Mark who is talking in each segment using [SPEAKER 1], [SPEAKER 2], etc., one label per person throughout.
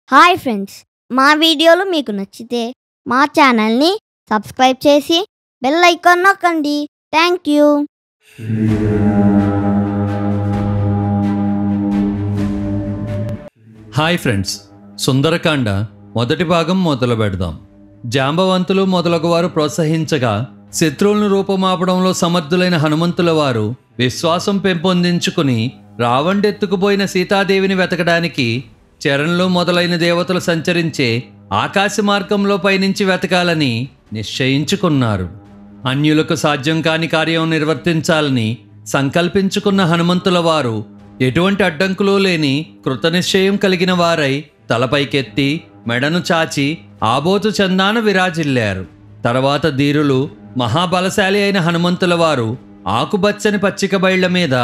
[SPEAKER 1] Hi friends, మా వీడియోలు మీకు నచ్చితే మా ఛానల్ని సబ్స్క్రైబ్ చేసి బెల్ ఐకాన్ నొక్కండి. Thank you.
[SPEAKER 2] Hi friends, Sundarakanda మొదటి భాగం మొదలు పెడదాం. జాంబవంతులు మొదలగువారు ప్రోత్సహించగా శత్రువులను రూపమాపడంలో సమర్థులైన హనుమంతుల వారు విశ్వాసం పెంపొందించుకుని రావణుడెత్తుకుపోయిన సీతాదేవిని వెతకడానికి చరణ్లు మొదలైన దేవతలు సంచరించే ఆకాశ మార్గంలో పయనించి వెతకాలని నిశ్చయించుకున్నారు. అన్యులకు సాధ్యం కాని కార్యం నిర్వర్తించాలని సంకల్పించుకున్న హనుమంతుల వారు ఎటువంటి అడ్డంకులు లేని కృతనిశ్చయం కలిగిన వారై తలపైకెత్తి మెడను చాచి ఆబోతు చందాన విరాజిల్లారు. తర్వాత ధీరులు మహాబలశాలి అయిన హనుమంతుల వారు ఆకుబచ్చని పచ్చిక బయళ్ల మీద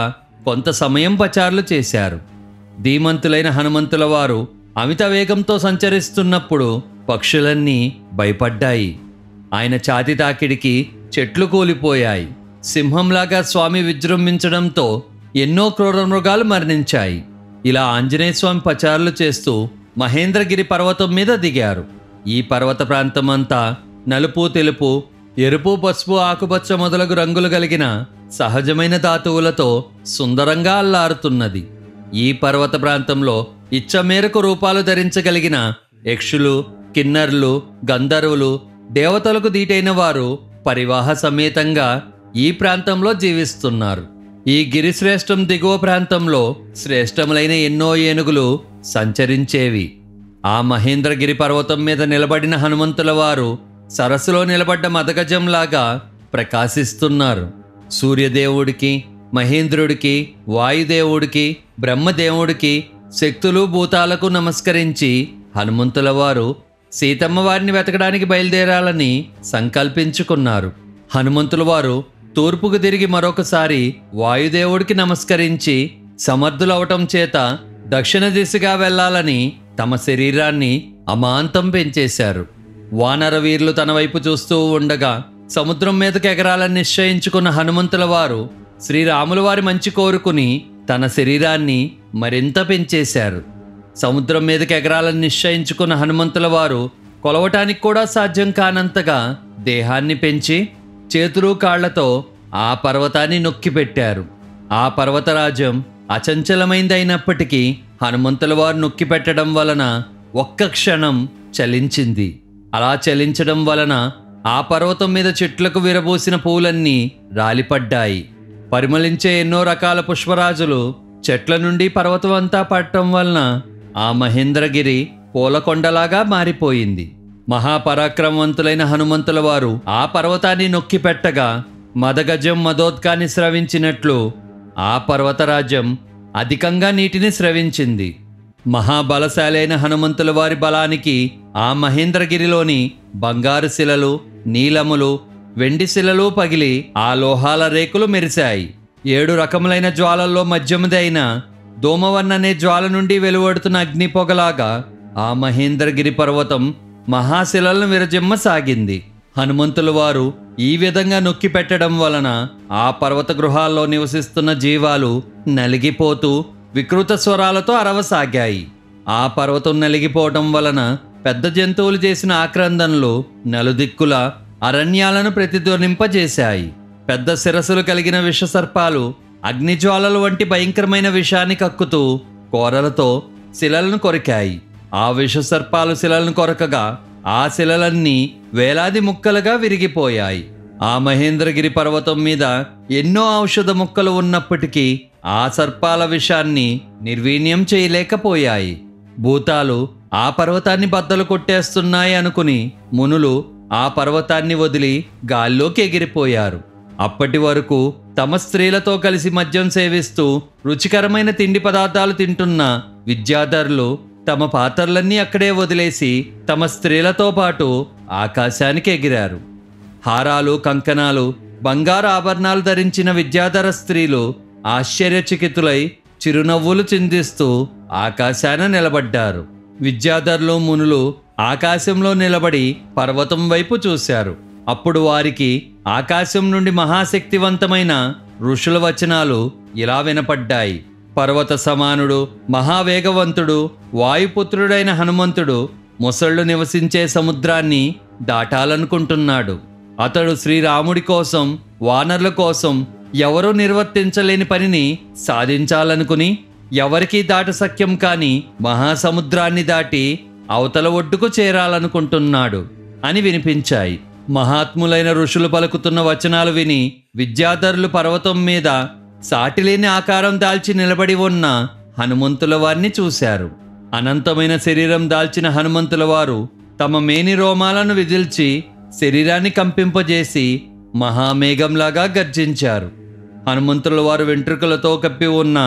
[SPEAKER 2] కొంత సమయం పచారులు చేశారు. ధీమంతులైన హనుమంతుల వారు అమిత వేగంతో సంచరిస్తున్నప్పుడు పక్షులన్నీ భయపడ్డాయి. ఆయన ఛాతి తాకిడికి చెట్లు కూలిపోయాయి. సింహంలాగా స్వామి విజృంభించడంతో ఎన్నో క్రూర మృగాలు మరణించాయి. ఇలా ఆంజనేయ స్వామి పచారులు చేస్తూ మహేంద్రగిరి పర్వతం మీద దిగారు. ఈ పర్వత ప్రాంతమంతా నలుపు, తెలుపు, ఎరుపు, పసుపు, ఆకుపచ్చ మొదలగు రంగులు కలిగిన సహజమైన ధాతువులతో సుందరంగా అల్లారుతున్నది. ఈ పర్వత ప్రాంతంలో ఇచ్చ మేరకు రూపాలు ధరించగలిగిన యక్షులు, కిన్నర్లు, గంధర్వులు, దేవతలకు దీటైన వారు పరివాహ సమేతంగా ఈ ప్రాంతంలో జీవిస్తున్నారు. ఈ గిరిశ్రేష్టం దిగువ ప్రాంతంలో శ్రేష్టములైన ఎన్నో ఏనుగులు సంచరించేవి. ఆ మహేంద్రగిరి పర్వతం మీద నిలబడిన హనుమంతుల వారు సరస్సులో నిలబడ్డ మదగజంలాగా ప్రకాశిస్తున్నారు. సూర్యదేవుడికి, మహేంద్రుడికి, వాయుదేవుడికి, బ్రహ్మదేవుడికి, శక్తులు, భూతాలకు నమస్కరించి హనుమంతుల వారు సీతమ్మ వారిని వెతకడానికి బయలుదేరాలని సంకల్పించుకున్నారు. హనుమంతుల వారు తూర్పుకు తిరిగి మరొకసారి వాయుదేవుడికి నమస్కరించి సమర్థులవటం చేత దక్షిణ దిశగా వెళ్లాలని తమ శరీరాన్ని అమాంతం పెంచేశారు. వానర వీరులు తన వైపు చూస్తూ ఉండగా సముద్రం మీదకి ఎగరాలని నిశ్చయించుకున్న హనుమంతుల వారు శ్రీరాముల వారి మంచి కోరుకుని తన శరీరాన్ని మరింత పెంచేశారు. సముద్రం మీదకి ఎగరాలని నిశ్చయించుకున్న హనుమంతుల వారు కొలవటానికి కూడా సాధ్యం కానంతగా దేహాన్ని పెంచి చేతులు కాళ్లతో ఆ పర్వతాన్ని నొక్కిపెట్టారు. ఆ పర్వతరాజ్యం అచంచలమైందైనప్పటికీ హనుమంతుల వారు నొక్కిపెట్టడం వలన ఒక్క క్షణం చలించింది. అలా చలించడం వలన ఆ పర్వతం మీద చెట్లకు విరబూసిన పూలన్నీ రాలిపడ్డాయి. పరిమళించే ఎన్నో రకాల పుష్పరాజులు చెట్ల నుండి పర్వతం అంతా పడటం వలన ఆ మహేంద్రగిరి పూలకొండలాగా మారిపోయింది. మహాపరాక్రమవంతులైన హనుమంతుల వారు ఆ పర్వతాన్ని నొక్కిపెట్టగా మదగజం మదోద్కాన్ని స్రవించినట్లు ఆ పర్వతరాజ్యం అధికంగా నీటిని స్రవించింది. మహాబలశాలి అయిన హనుమంతుల వారి బలానికి ఆ మహేంద్రగిరిలోని బంగారు శిలలు, నీలములు, వెండి శిలలు పగిలి ఆ లోహాల రేకులు మెరిశాయి. 7 రకములైన జ్వాలల్లో మధ్యమదైన ధూమవన్ననే జ్వాల నుండి వెలువడుతున్న అగ్ని పొగలాగా ఆ మహేంద్రగిరి పర్వతం మహాశిలలను విరజిమ్మసాగింది. హనుమంతుల వారు ఈ విధంగా నొక్కి పెట్టడం వలన ఆ పర్వత గృహాల్లో నివసిస్తున్న జీవాలు నలిగిపోతూ వికృత స్వరాలతో అరవసాగాయి. ఆ పర్వతం నలిగిపోవటం వలన పెద్ద జంతువులు చేసిన ఆక్రందనలు నలుదిక్కుల అరణ్యాలను ప్రతిధ్వనింపజేశాయి. పెద్ద శిరస్సులు కలిగిన విషసర్పాలు అగ్నిజ్వాలలు వంటి భయంకరమైన విషాన్ని కక్కుతూ కోరలతో శిలలను కొరికాయి. ఆ విషసర్పాలు శిలలను కొరకగా ఆ శిలలన్నీ వేలాది ముక్కలుగా విరిగిపోయాయి. ఆ మహేంద్రగిరి పర్వతం మీద ఎన్నో ఔషధ మొక్కలు ఉన్నప్పటికీ ఆ సర్పాల విషాన్ని నిర్వీర్యం చేయలేకపోయాయి. భూతాలు ఆ పర్వతాన్ని బద్దలు కొట్టేస్తున్నాయి అనుకుని మునులు ఆ పర్వతాన్ని వదిలి గాల్లోకి ఎగిరిపోయారు. అప్పటి వరకు తమ స్త్రీలతో కలిసి మద్యం సేవిస్తూ రుచికరమైన తిండి పదార్థాలు తింటున్న విద్యాధరులు తమ పాత్రలన్నీ అక్కడే వదిలేసి తమ స్త్రీలతో పాటు ఆకాశానికి ఎగిరారు. హారాలు, కంకణాలు, బంగారు ఆభరణాలు ధరించిన విద్యాధర స్త్రీలు ఆశ్చర్యచకితులై చిరునవ్వులు చిందిస్తూ ఆకాశాన నిలబడ్డారు. విద్యాధరులు, మునులు ఆకాశంలో నిలబడి పర్వతం వైపు చూశారు. అప్పుడు వారికి ఆకాశం నుండి మహాశక్తివంతమైన ఋషుల వచనాలు ఇలా వినపడ్డాయి. పర్వత సమానుడు, మహావేగవంతుడు, వాయుపుత్రుడైన హనుమంతుడు మొసళ్ళు నివసించే సముద్రాన్ని దాటాలనుకుంటున్నాడు. అతడు శ్రీరాముడి కోసం, వానరుల కోసం ఎవరూ నిర్వర్తించలేని పనిని సాధించాలనుకుని ఎవరికీ దాట సఖ్యం కాని మహాసముద్రాన్ని దాటి అవతల ఒడ్డుకు చేరాలనుకుంటున్నాడు అని వినిపించాయి. మహాత్ములైన ఋషులు పలుకుతున్న వచనాలు విని విద్యాధరులు పర్వతం మీద సాటిలేని ఆకారం దాల్చి నిలబడి ఉన్న హనుమంతుల వారిని చూశారు. అనంతమైన శరీరం దాల్చిన హనుమంతుల వారు తమ మేని రోమాలను విదిల్చి శరీరాన్ని కంపింపజేసి మహామేఘంలాగా గర్జించారు. హనుమంతుల వారు వెంట్రుకలతో కప్పి ఉన్న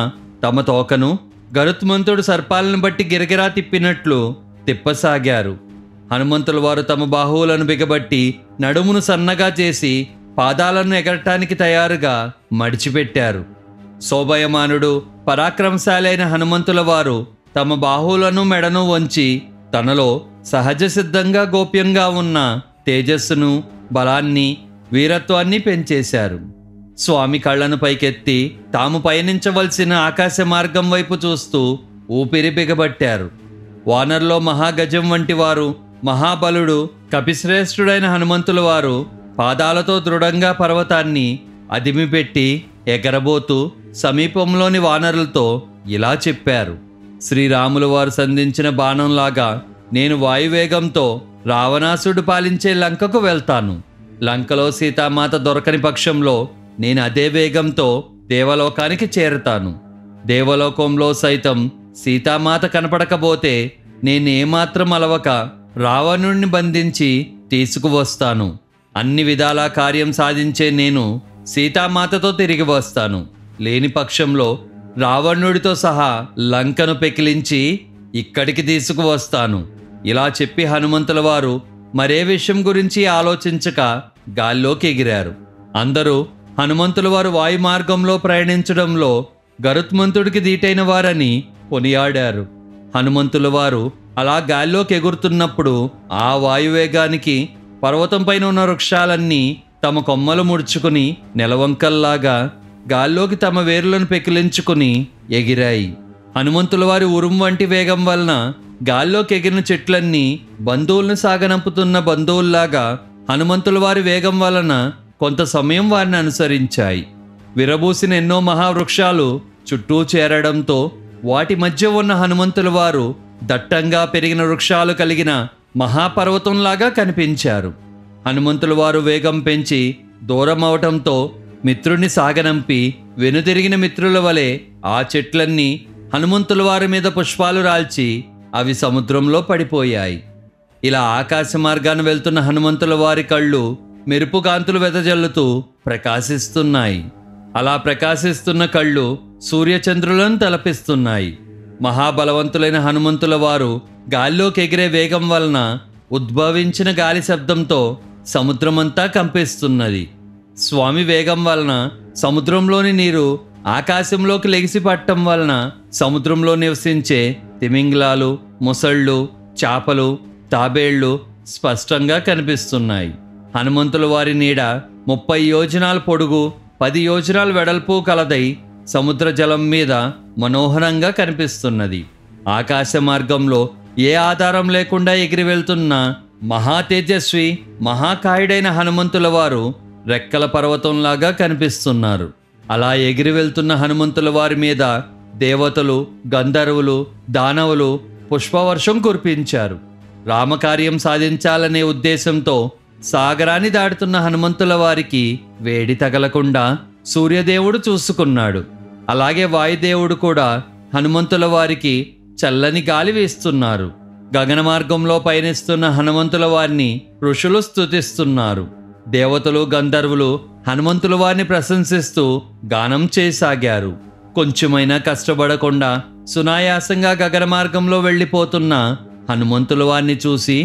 [SPEAKER 2] తమ తోకను గరుత్మంతుడు సర్పాలను బట్టి గిరగిరా తిప్పినట్లు తిప్పసాగారు. హనుమంతుల వారు తమ బాహువులను బిగబట్టి నడుమును సన్నగా చేసి పాదాలను ఎగరటానికి తయారుగా మడిచిపెట్టారు. శోభయమానుడు, పరాక్రమశాలి అయిన హనుమంతుల వారు తమ బాహువులను మెడను వంచి తనలో సహజ సిద్ధంగా గోప్యంగా ఉన్న తేజస్సును, బలాన్ని, వీరత్వాన్ని పెంచేశారు. స్వామి కళ్ళను పైకెత్తి తాము పయనించవలసిన ఆకాశ మార్గం వైపు చూస్తూ ఊపిరి బిగబట్టారు. వానర్లో మహాగజం వంటి వారు, మహాబలుడు, కపిశ్రేష్ఠుడైన హనుమంతుల వారు పాదాలతో దృఢంగా పర్వతాన్ని అదిమిపెట్టి ఎగరబోతూ సమీపంలోని వానరులతో ఇలా చెప్పారు. శ్రీరాముల వారు సంధించిన బాణంలాగా నేను వాయువేగంతో రావణాసుడు పాలించే లంకకు వెళ్తాను. లంకలో సీతామాత దొరకని పక్షంలో నేను అదే వేగంతో దేవలోకానికి చేరతాను. దేవలోకంలో సైతం సీతామాత కనపడకపోతే నేనేమాత్రం అలవక రావణుణ్ణి బంధించి తీసుకువస్తాను. అన్ని విధాలా కార్యం సాధించే నేను సీతామాతతో తిరిగి వస్తాను. లేని పక్షంలో రావణుడితో సహా లంకను పెకిలించి ఇక్కడికి తీసుకువస్తాను. ఇలా చెప్పి హనుమంతుల వారు మరే విషయం గురించి ఆలోచించక గాల్లోకి ఎగిరారు. అందరూ హనుమంతుల వారు వాయు మార్గంలో ప్రయాణించడంలో గరుత్మంతుడికి దీటైన వారని కొనియాడారు. హనుమంతుల వారు అలా గాల్లోకి ఎగురుతున్నప్పుడు ఆ వాయువేగానికి పర్వతం పైన ఉన్న వృక్షాలన్నీ తమ కొమ్మలు ముడుచుకుని నెలవంకల్లాగా గాల్లోకి తమ వేర్లను పెకిలించుకుని ఎగిరాయి. హనుమంతుల వారి ఉరుము వంటి వేగం వలన గాల్లోకి ఎగిరిన చెట్లన్నీ బంధువులను సాగనంపుతున్న బంధువుల్లాగా హనుమంతుల వారి వేగం వలన కొంత సమయం వారిని అనుసరించాయి. విరబూసిన ఎన్నో మహావృక్షాలు చుట్టూ చేరడంతో వాటి మధ్య ఉన్న హనుమంతుల వారు దట్టంగా పెరిగిన వృక్షాలు కలిగిన మహాపర్వతంలాగా కనిపించారు. హనుమంతుల వారు వేగం పెంచి దూరం అవటంతో మిత్రుణ్ణి సాగనంపి వెనుతిరిగిన మిత్రుల వలె ఆ చెట్లన్నీ హనుమంతుల వారి మీద పుష్పాలు రాల్చి అవి సముద్రంలో పడిపోయాయి. ఇలా ఆకాశ మార్గాన్ని వెళ్తున్న హనుమంతుల వారి కళ్ళు మెరుపు కాంతులు వెదజల్లుతూ ప్రకాశిస్తున్నాయి. అలా ప్రకాశిస్తున్న కళ్ళు సూర్యచంద్రులను తలపిస్తున్నాయి. మహాబలవంతులైన హనుమంతుల వారు గాల్లోకి ఎగిరే వేగం వలన ఉద్భవించిన గాలి శబ్దంతో సముద్రమంతా కంపిస్తున్నది. స్వామి వేగం వలన సముద్రంలోని నీరు ఆకాశంలోకి లెగిసి పట్టడం వలన సముద్రంలో నివసించే తిమింగలాలు, మొసళ్ళు, చేపలు, తాబేళ్లు స్పష్టంగా కనిపిస్తున్నాయి. హనుమంతుల వారి నీడ 30 యోజనాల పొడుగు, 10 యోజనాల వెడల్పు కలదై సముద్ర జలం మీద మనోహరంగా కనిపిస్తున్నది. ఆకాశ మార్గంలో ఏ ఆధారం లేకుండా ఎగిరి వెళ్తున్న మహా తేజస్వి, మహాకాయుడైన హనుమంతుల వారు రెక్కల పర్వతంలాగా కనిపిస్తున్నారు. అలా ఎగిరి వెళ్తున్న హనుమంతుల వారి మీద దేవతలు, గంధర్వులు, దానవులు పుష్పవర్షం కురిపించారు. రామకార్యం సాధించాలనే ఉద్దేశంతో సాగరాన్ని దాటుతున్న హనుమంతుల వారికి వేడి తగలకుండా సూర్యదేవుడు చూసుకున్నాడు. అలాగే వాయుదేవుడు కూడా హనుమంతుల వారికి చల్లని గాలి వీస్తున్నారు. గగన మార్గంలో పయనిస్తున్న హనుమంతుల వారిని ఋషులు స్తుతిస్తున్నారు. దేవతలు, గంధర్వులు హనుమంతుల వారిని ప్రశంసిస్తూ గానం చేయసాగారు. కొంచెమైనా కష్టపడకుండా సునాయాసంగా గగన మార్గంలో వెళ్ళిపోతున్న హనుమంతుల వారిని చూసి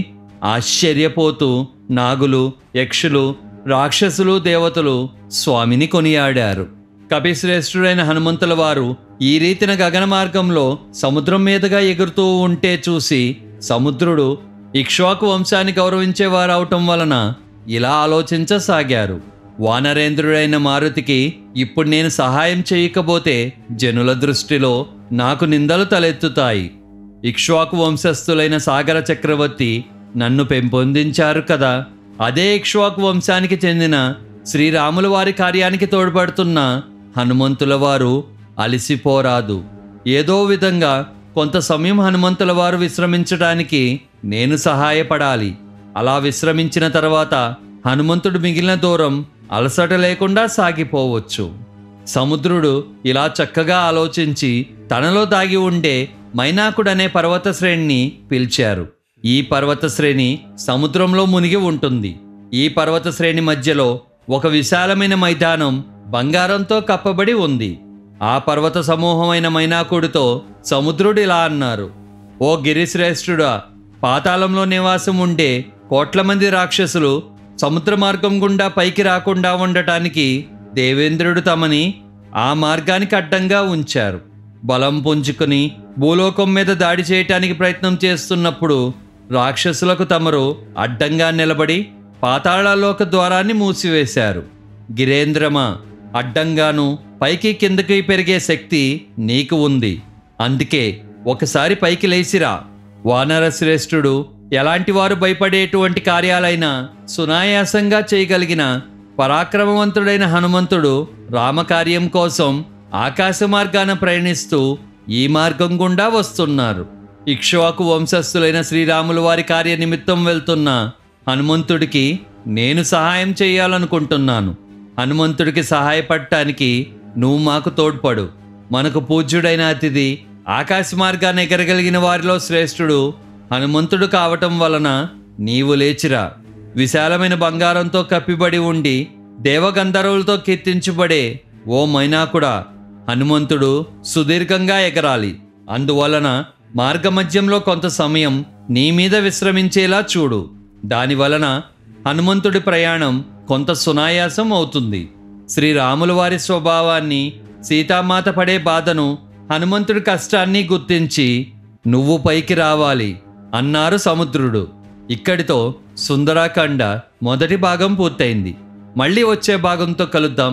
[SPEAKER 2] ఆశ్చర్యపోతూ నాగులు, యక్షులు, రాక్షసులు, దేవతలు స్వామిని కొనియాడారు. కపిశ్రేష్ఠుడైన హనుమంతుల వారు ఈ రీతిన గగన మార్గంలో సముద్రం మీదుగా ఎగురుతూ ఉంటే చూసి సముద్రుడు ఇక్ష్వాకు వంశాన్ని గౌరవించేవారవటం వలన ఇలా ఆలోచించసాగారు. వానరేంద్రుడైన మారుతికి ఇప్పుడు నేను సహాయం చేయకపోతే జనుల దృష్టిలో నాకు నిందలు తలెత్తుతాయి. ఇక్ష్వాకు వంశస్థులైన సాగర చక్రవర్తి నన్ను పెంపొందించారు కదా. అదే ఇక్ష్వాకు వంశానికి చెందిన శ్రీరాముల వారి కార్యానికి తోడ్పడుతున్న హనుమంతుల వారు అలసిపోరాదు. ఏదో విధంగా కొంత సమయం హనుమంతుల వారు విశ్రమించడానికి నేను సహాయపడాలి. అలా విశ్రమించిన తర్వాత హనుమంతుడు మిగిలిన దూరం అలసట లేకుండా సాగిపోవచ్చు. సముద్రుడు ఇలా చక్కగా ఆలోచించి తనలో దాగి ఉండే మైనాకుడనే పర్వత శ్రేణిని పిలిచారు. ఈ పర్వత శ్రేణి సముద్రంలో మునిగి ఉంటుంది. ఈ పర్వత శ్రేణి మధ్యలో ఒక విశాలమైన మైదానం బంగారంతో కప్పబడి ఉంది. ఆ పర్వత సమూహమైన మైనాకుడితో సముద్రుడు ఇలా అన్నారు: ఓ గిరిశ్రేష్ఠుడా, పాతాళంలో నివాసం ఉండే కోట్ల మంది రాక్షసులు సముద్ర మార్గం గుండా పైకి రాకుండా ఉండటానికి దేవేంద్రుడు తమని ఆ మార్గానికి అడ్డంగా ఉంచారు. బలం పుంజుకుని భూలోకం మీద దాడి చేయటానికి ప్రయత్నం చేస్తున్నప్పుడు రాక్షసులకు తమరు అడ్డంగా నిలబడి పాతాళలోక ద్వారాన్ని మూసివేశారు. గిరేంద్రమా, అడ్డంగాను పైకి కిందకి పెరిగే శక్తి నీకు ఉంది. అందుకే ఒకసారి పైకి లేచిరా. వానర శ్రేష్ఠుడు ఎలాంటి వారు భయపడేటువంటి కార్యాలైనా సునాయాసంగా చేయగలిగిన పరాక్రమవంతుడైన హనుమంతుడు రామకార్యం కోసం ఆకాశ మార్గాన ప్రయాణిస్తూ ఈ మార్గం గుండా వస్తున్నారు. ఇక్ష్వాకు వంశస్థులైన శ్రీరాముల వారి కార్య నిమిత్తం వెళ్తున్న హనుమంతుడికి నేను సహాయం చేయాలనుకుంటున్నాను. హనుమంతుడికి సహాయపడటానికి నువ్వు మాకు తోడ్పడు. మనకు పూజ్యుడైన అతిథి, ఆకాశ మార్గాన్ని ఎగరగలిగిన వారిలో శ్రేష్ఠుడు హనుమంతుడు కావటం వలన నీవు లేచిరా. విశాలమైన బంగారంతో కప్పిబడి ఉండి దేవగంధర్వులతో కీర్తించబడే ఓ మైనాకుడా, హనుమంతుడు సుదీర్ఘంగా ఎగరాలి. అందువలన మార్గమధ్యంలో కొంత సమయం నీ మీద విశ్రమించేలా చూడు. దానివలన హనుమంతుడి ప్రయాణం కొంత సునాయాసం అవుతుంది. శ్రీరాముల వారి స్వభావాన్ని, సీతామాత పడే బాధను, హనుమంతుడి కష్టాన్ని గుర్తించి నువ్వు పైకి రావాలి అన్నారు సముద్రుడు. ఇక్కడితో సుందరాకాండ మొదటి భాగం పూర్తయింది. మళ్ళీ వచ్చే భాగంతో కలుద్దాం.